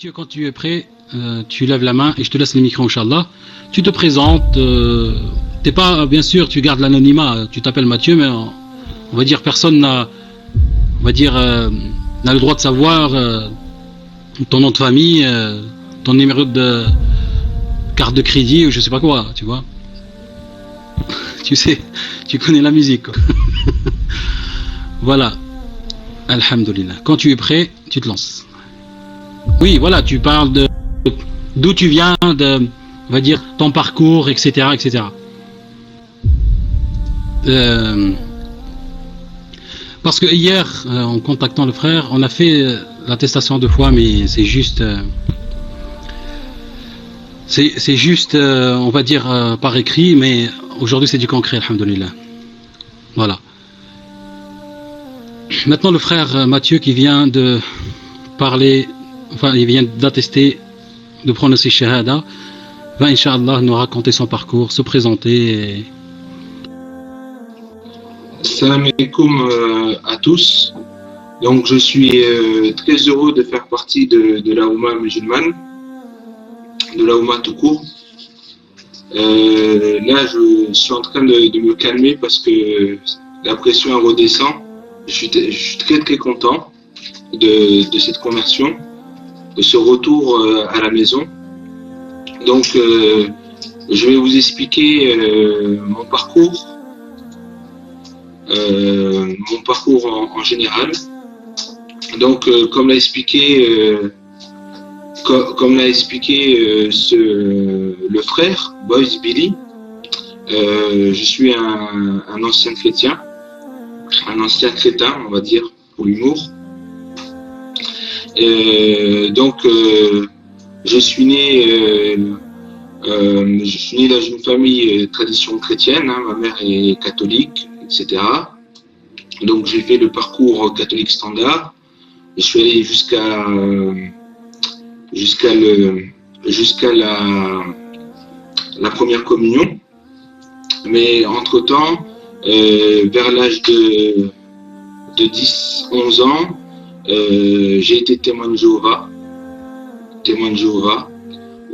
Mathieu, quand tu es prêt, tu lèves la main et je te laisse le micro, Inch'Allah. Tu te présentes. T'es pas, bien sûr, tu gardes l'anonymat. Tu t'appelles Mathieu, mais on va dire personne n'a, on va dire, n'a le droit de savoir ton nom de famille, ton numéro de carte de crédit ou je sais pas quoi, tu vois. Tu sais, tu connais la musique, quoi. Voilà. Alhamdulillah. Quand tu es prêt, tu te lances. Oui, voilà, tu parles de d'où tu viens, de, on va dire, ton parcours, etc., etc. Parce que hier, en contactant le frère, on a fait l'attestation de foi, mais c'est juste, on va dire, par écrit, mais aujourd'hui c'est du concret, alhamdoulilah. Voilà. Maintenant, le frère Mathieu qui vient de parler, enfin, il vient d'attester, de prononcer Shahada, va, Inch'Allah, nous raconter son parcours, se présenter. Et... Salam alaikum à tous. Donc, je suis très heureux de faire partie de la Oumma musulmane, de la Oumma tout court. Là, je suis en train de me calmer parce que la pression redescend. Je suis très très content de cette conversion, de ce retour à la maison. Donc, je vais vous expliquer mon parcours en général. Donc, comme l'a expliqué, le frère Boys Billy, je suis un ancien chrétien, un ancien crétin, on va dire, pour l'humour. Donc, je suis né dans une famille tradition chrétienne, hein, ma mère est catholique, etc. Donc j'ai fait le parcours catholique standard. Je suis allé jusqu'à la première communion. Mais entre-temps, vers l'âge de 10-11 ans, j'ai été témoin de Jéhovah,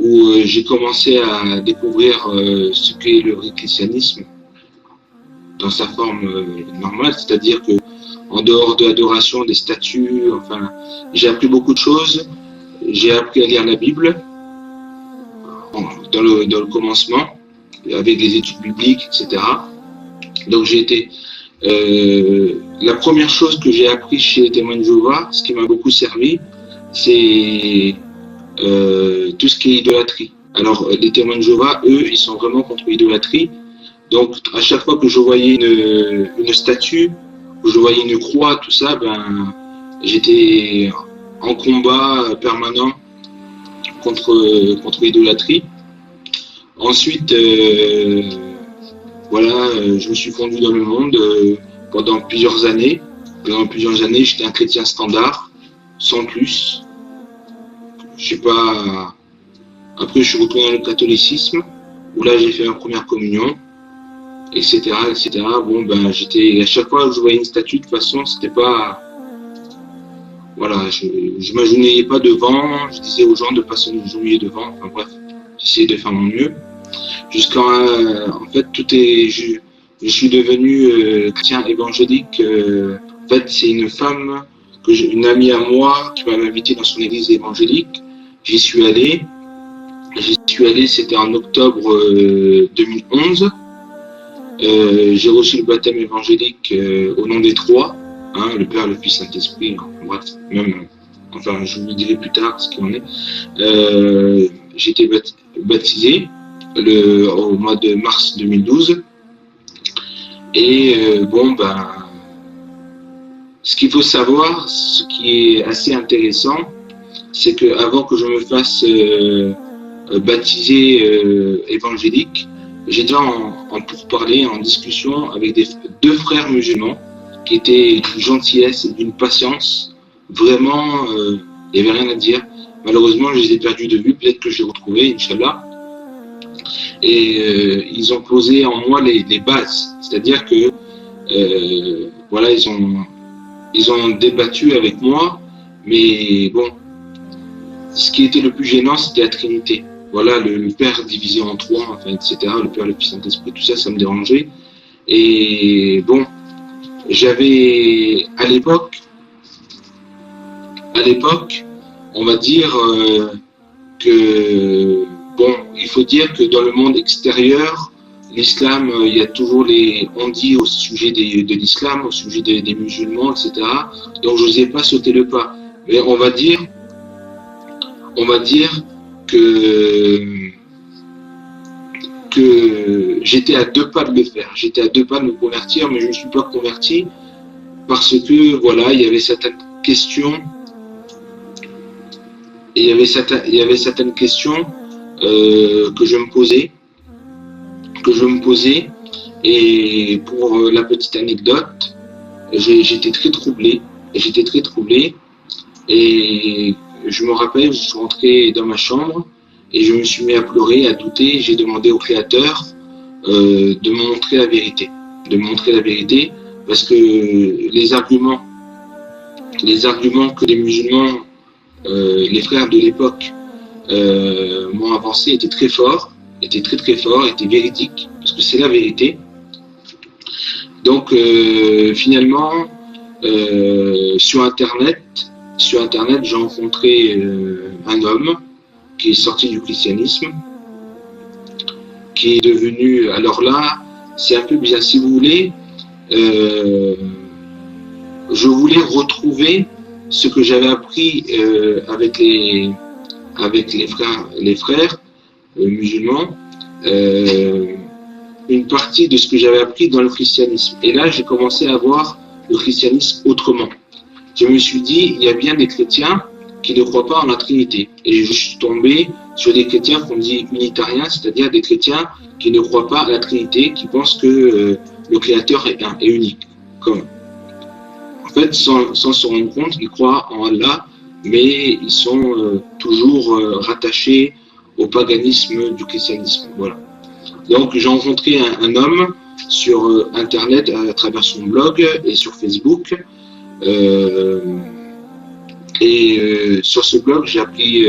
où j'ai commencé à découvrir ce qu'est le vrai christianisme dans sa forme normale, c'est-à-dire que en dehors de l'adoration des statues, enfin, j'ai appris beaucoup de choses. J'ai appris à lire la Bible dans le commencement, avec les études bibliques, etc. Donc j'ai été la première chose que j'ai appris chez les témoins de Jéhovah, ce qui m'a beaucoup servi, c'est tout ce qui est idolâtrie. Alors, les témoins de Jéhovah, eux, ils sont vraiment contre l'idolâtrie. Donc, à chaque fois que je voyais une statue, que je voyais une croix, tout ça, ben, j'étais en combat permanent contre l'idolâtrie. Ensuite, voilà, je me suis fondu dans le monde pendant plusieurs années. Pendant plusieurs années, j'étais un chrétien standard, sans plus. Je sais pas. Après, je suis retourné dans le catholicisme, où là, j'ai fait ma première communion, etc., etc. Bon, ben, à chaque fois que je voyais une statue, de toute façon, c'était pas, voilà, je m'agenouillais pas devant, je disais aux gens de pas s'agenouiller devant, enfin bref, j'essayais de faire mon mieux. Jusqu'à, en fait, je suis devenu chrétien évangélique. En fait, c'est une femme, une amie à moi, qui m'avait invité dans son église évangélique. J'y suis allé, c'était en octobre 2011. J'ai reçu le baptême évangélique au nom des trois, hein, le Père, le Fils, Saint-Esprit, bref, même, enfin, je vous le dirai plus tard ce qu'il en est. J'ai été baptisé au mois de mars 2012. Et bon, ben, ce qu'il faut savoir, ce qui est assez intéressant, c'est qu'avant que je me fasse baptiser évangélique, j'étais en pourparlers, en discussion avec deux frères musulmans qui étaient d'une gentillesse et d'une patience. Vraiment, il n'y avait rien à dire. Malheureusement, je les ai perdus de vue. Peut-être que je les retrouverai, Inch'Allah. Et ils ont posé en moi les bases. C'est-à-dire que, voilà, ils ont débattu avec moi. Mais bon, ce qui était le plus gênant, c'était la Trinité. Voilà, le Père divisé en trois, enfin, etc. Le Père, le Fils, le Saint-Esprit, tout ça, ça me dérangeait. Et bon, j'avais à l'époque, on va dire que bon, il faut dire que dans le monde extérieur, l'islam, il y a toujours on dit au sujet de l'islam, au sujet des musulmans, etc. Donc je n'osais pas sauter le pas. Mais on va dire que j'étais à 2 pas de le faire. J'étais à 2 pas de me convertir, mais je ne me suis pas converti parce que voilà, il y avait certaines questions. Et il y avait certaines questions que je me posais. Et pour la petite anecdote, j'étais très troublé. Et je me rappelle, je suis rentré dans ma chambre et je me suis mis à pleurer, à douter. J'ai demandé au Créateur de me montrer la vérité. Parce que les arguments que les musulmans, les frères de l'époque, m'ont avancé étaient très forts, étaient très forts, étaient véridiques, parce que c'est la vérité. Donc finalement, sur Internet, j'ai rencontré un homme qui est sorti du christianisme, qui est devenu, alors là, c'est un peu bizarre, si vous voulez, je voulais retrouver ce que j'avais appris avec les frères musulmans, une partie de ce que j'avais appris dans le christianisme. Et là, j'ai commencé à voir le christianisme autrement. Je me suis dit, il y a bien des chrétiens qui ne croient pas en la Trinité. Et je suis tombé sur des chrétiens qu'on dit unitariens, c'est-à-dire des chrétiens qui ne croient pas à la Trinité, qui pensent que le Créateur est unique. En fait, sans se rendre compte, ils croient en Allah, mais ils sont toujours rattachés au paganisme du christianisme. Voilà. Donc, j'ai rencontré un homme sur Internet à travers son blog et sur Facebook. Sur ce blog, j'ai appris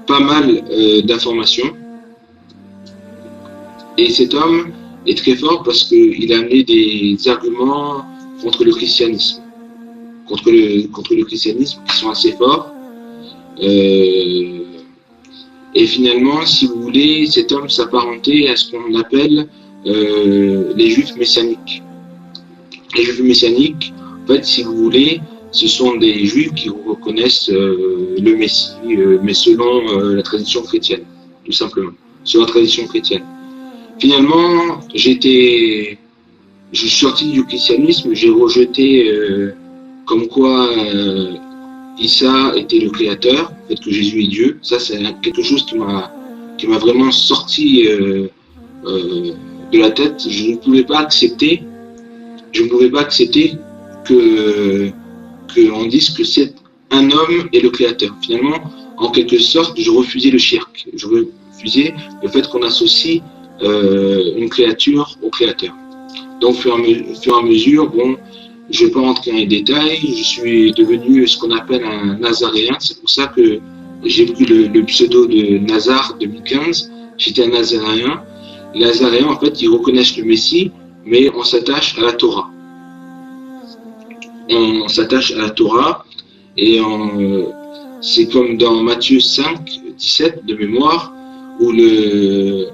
pas mal d'informations. Et cet homme est très fort parce qu'il a amené des arguments contre le christianisme. Contre le christianisme qui sont assez forts. Et finalement, si vous voulez, cet homme s'apparentait à ce qu'on appelle les juifs messianiques. Les juifs messianiques, en fait, si vous voulez, ce sont des juifs qui reconnaissent le Messie, mais selon la tradition chrétienne, tout simplement, selon la tradition chrétienne. Finalement, je suis sorti du christianisme, j'ai rejeté comme quoi Issa était le créateur, le fait que Jésus est Dieu. Ça, c'est quelque chose qui m'a vraiment sorti de la tête. Je ne pouvais pas accepter qu'on dise que c'est un homme et le créateur. Finalement, en quelque sorte, je refusais le shirk. Je refusais le fait qu'on associe une créature au créateur. Donc, au fur et à mesure, bon, je ne vais pas rentrer dans les détails, je suis devenu ce qu'on appelle un nazaréen. C'est pour ça que j'ai pris le pseudo de Nazar 2015. J'étais un nazaréen. Les nazaréens, en fait, ils reconnaissent le Messie, mais on s'attache à la Torah. On s'attache à la Torah et c'est comme dans Matthieu 5, 17 de mémoire, où le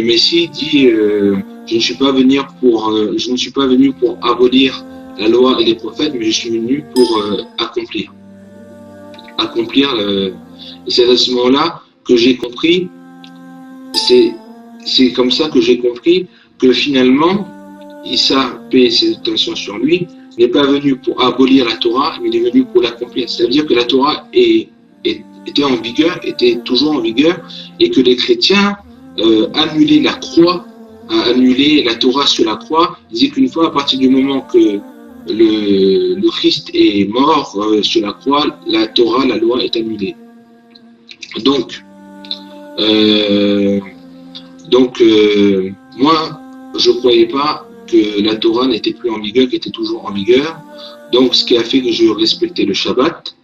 Messie dit je ne suis pas venu pour abolir la loi et les prophètes, mais je suis venu pour accomplir. Et c'est à ce moment-là que j'ai compris, c'est comme ça que j'ai compris que finalement, Issa, paix et ses intentions sur lui, n'est pas venu pour abolir la Torah, mais il est venu pour l'accomplir. C'est-à-dire que la Torah était en vigueur, était toujours en vigueur, et que les chrétiens annulaient la croix, annuler la Torah sur la croix. Il disait qu'une fois, à partir du moment que le Christ est mort sur la croix, la Torah, la loi est annulée. Donc moi, je ne croyais pas que la Torah n'était plus en vigueur, qu'elle était toujours en vigueur. Donc, ce qui a fait que je respectais le Shabbat.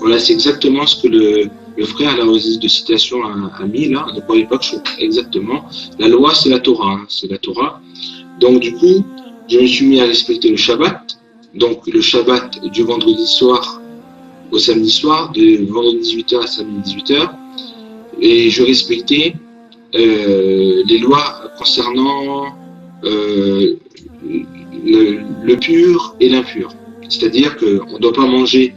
Voilà, c'est exactement ce que le frère, la registre de citation, a mis là. Ne croyez pas que je exactement. La loi, c'est la Torah. Hein, c'est la Torah. Donc, du coup, je me suis mis à respecter le Shabbat. Donc, le Shabbat du vendredi soir au samedi soir, de vendredi 18h à samedi 18h. Et je respectais les lois concernant le pur et l'impur. C'est-à-dire qu'on ne doit pas manger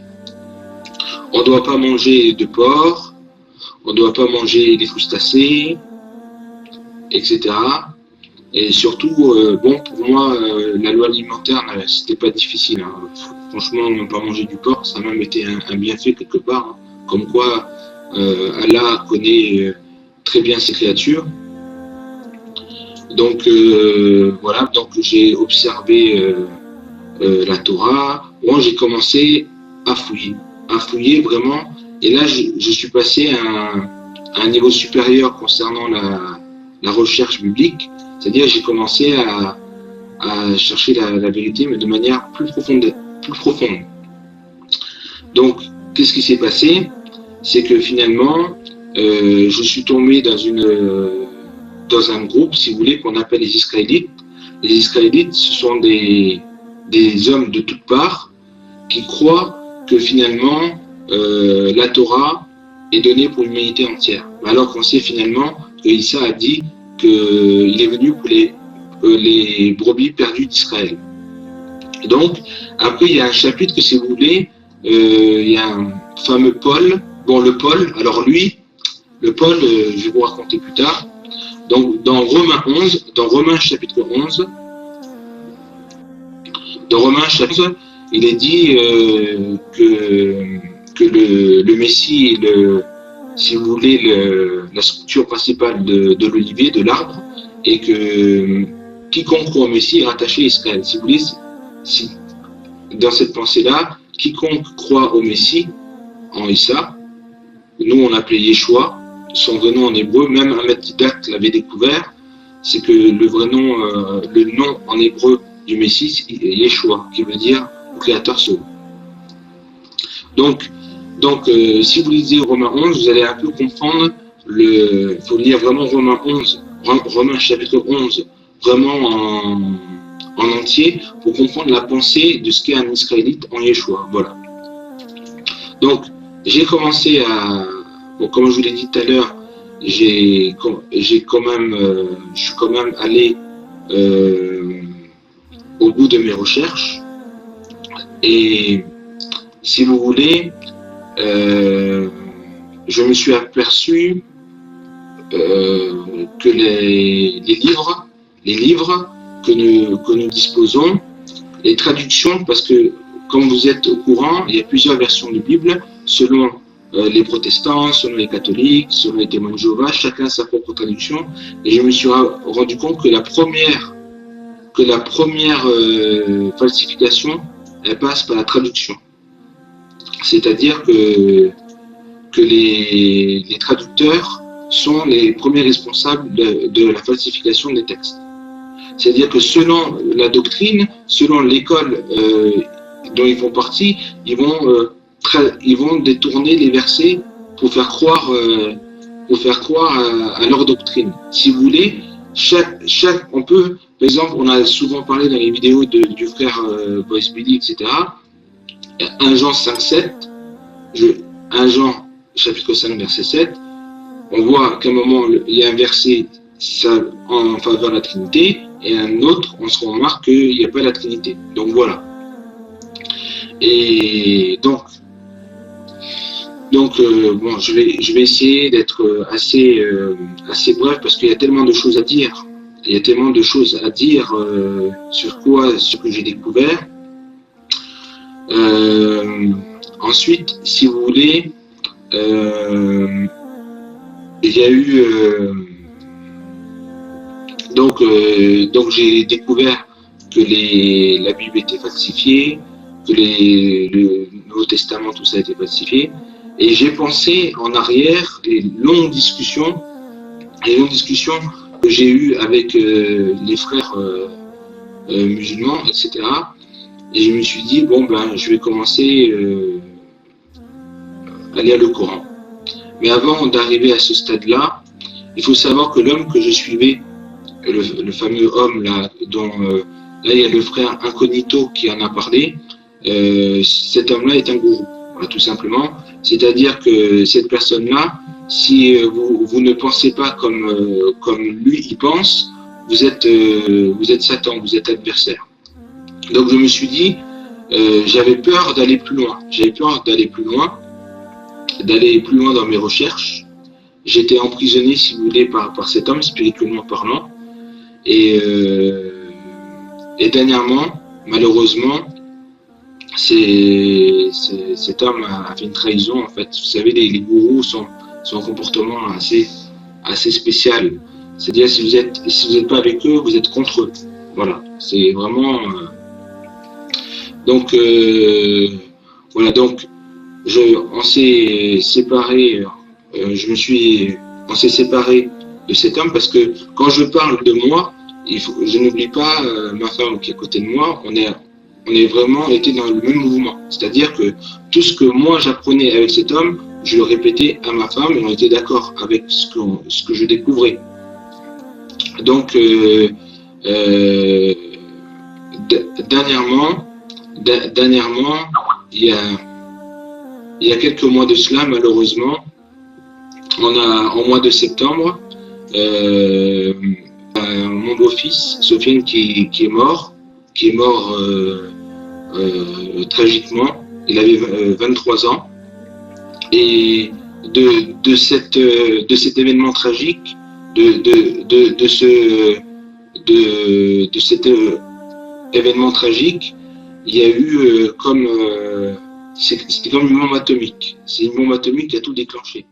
de porc, on ne doit pas manger des crustacés, etc. Et surtout, bon, pour moi, la loi alimentaire, c'était pas difficile. Hein. Franchement, ne pas manger du porc, ça a même été un bienfait quelque part. Hein. Comme quoi, Allah connaît très bien ses créatures. Donc, voilà, donc j'ai observé la Torah. Bon, j'ai commencé à fouiller vraiment. Et là, je suis passé à un niveau supérieur concernant la recherche biblique. C'est-à-dire, j'ai commencé à chercher la vérité, mais de manière plus profonde. Donc, qu'est-ce qui s'est passé? C'est que finalement, je suis tombé dans un groupe, si vous voulez, qu'on appelle les Israélites. Les Israélites, ce sont des hommes de toutes parts qui croient que finalement, la Torah est donnée pour l'humanité entière. Alors qu'on sait finalement que Issa a dit qu'il est venu pour les brebis perdues d'Israël. Donc, après, il y a un chapitre que, si vous voulez, il y a un fameux Paul. Bon, le Paul, alors lui, le Paul, je vais vous raconter plus tard. Donc, dans Romains chapitre 11, il est dit que le Messie est si vous voulez, la structure principale de l'olivier, de l'arbre, et que quiconque croit au Messie est rattaché à Israël. Si vous voulez, dans cette pensée-là, quiconque croit au Messie, en Issa, nous on l'appelait Yeshua, son vrai nom en hébreu, même Ahmed Didat l'avait découvert, c'est que le nom en hébreu du Messie, c'est Yeshua, qui veut dire créateur sauve. Donc, si vous lisez Romains 11, vous allez un peu comprendre il faut lire vraiment Romains chapitre 11, vraiment en entier, pour comprendre la pensée de ce qu'est un Israélite en Yeshua. Voilà. Donc, j'ai commencé comme je vous l'ai dit tout à l'heure, je suis quand même allé au bout de mes recherches. Et si vous voulez, je me suis aperçu que les livres que nous disposons, les traductions, parce que comme vous êtes au courant, il y a plusieurs versions de Bible, selon les protestants, selon les catholiques, selon les témoins de Jéhovah, chacun a sa propre traduction. Et je me suis rendu compte que la première falsification, elle passe par la traduction. C'est-à-dire que les traducteurs sont les premiers responsables de la falsification des textes. C'est-à-dire que selon la doctrine, selon l'école dont ils font partie, ils vont détourner les versets pour faire croire à leur doctrine. Si vous voulez, on peut, par exemple, on a souvent parlé dans les vidéos du frère Boyce Billy, etc. 1 Jean 5,7, 1 Jean chapitre 5, verset 7, on voit qu'à un moment, il y a un verset en faveur de la Trinité, et un autre, on se remarque qu'il n'y a pas la Trinité. Donc voilà. Et donc bon, je vais essayer d'être assez bref, parce qu'il y a tellement de choses à dire. Il y a tellement de choses à dire sur ce que j'ai découvert. Ensuite, si vous voulez, il y a eu donc j'ai découvert que la Bible était falsifiée, que le Nouveau Testament, tout ça a été falsifié, et j'ai pensé en arrière les longues discussions que j'ai eues avec les frères musulmans, etc. Et je me suis dit, bon ben, je vais commencer à lire le Coran. Mais avant d'arriver à ce stade-là, il faut savoir que l'homme que je suivais, le fameux homme là, dont là il y a le frère Incognito qui en a parlé, cet homme-là est un gourou, voilà, tout simplement. C'est-à-dire que cette personne-là, si vous ne pensez pas comme lui il pense, vous êtes Satan, vous êtes adversaire. Donc je me suis dit, j'avais peur d'aller plus loin. J'avais peur d'aller plus loin dans mes recherches. J'étais emprisonné, si vous voulez, par cet homme, spirituellement parlant. Et dernièrement, malheureusement, cet homme a fait une trahison. En fait, vous savez, les gourous sont un comportement assez spécial. C'est-à-dire, si vous êtes pas avec eux, vous êtes contre eux. Voilà, c'est vraiment. Donc, voilà. Donc, on s'est séparés. On s'est séparés de cet homme parce que quand je parle de moi, je n'oublie pas ma femme qui est à côté de moi. On est vraiment été dans le même mouvement. C'est-à-dire que tout ce que moi j'apprenais avec cet homme, je le répétais à ma femme et on était d'accord avec ce que je découvrais. Donc, dernièrement, il y a quelques mois de cela, malheureusement, en mois de septembre, mon beau-fils, Sofiane, qui est mort tragiquement. Il avait 23 ans. Et de cet événement tragique, de cet événement tragique, il y a eu c'était comme une bombe atomique. C'est une bombe atomique qui a tout déclenché.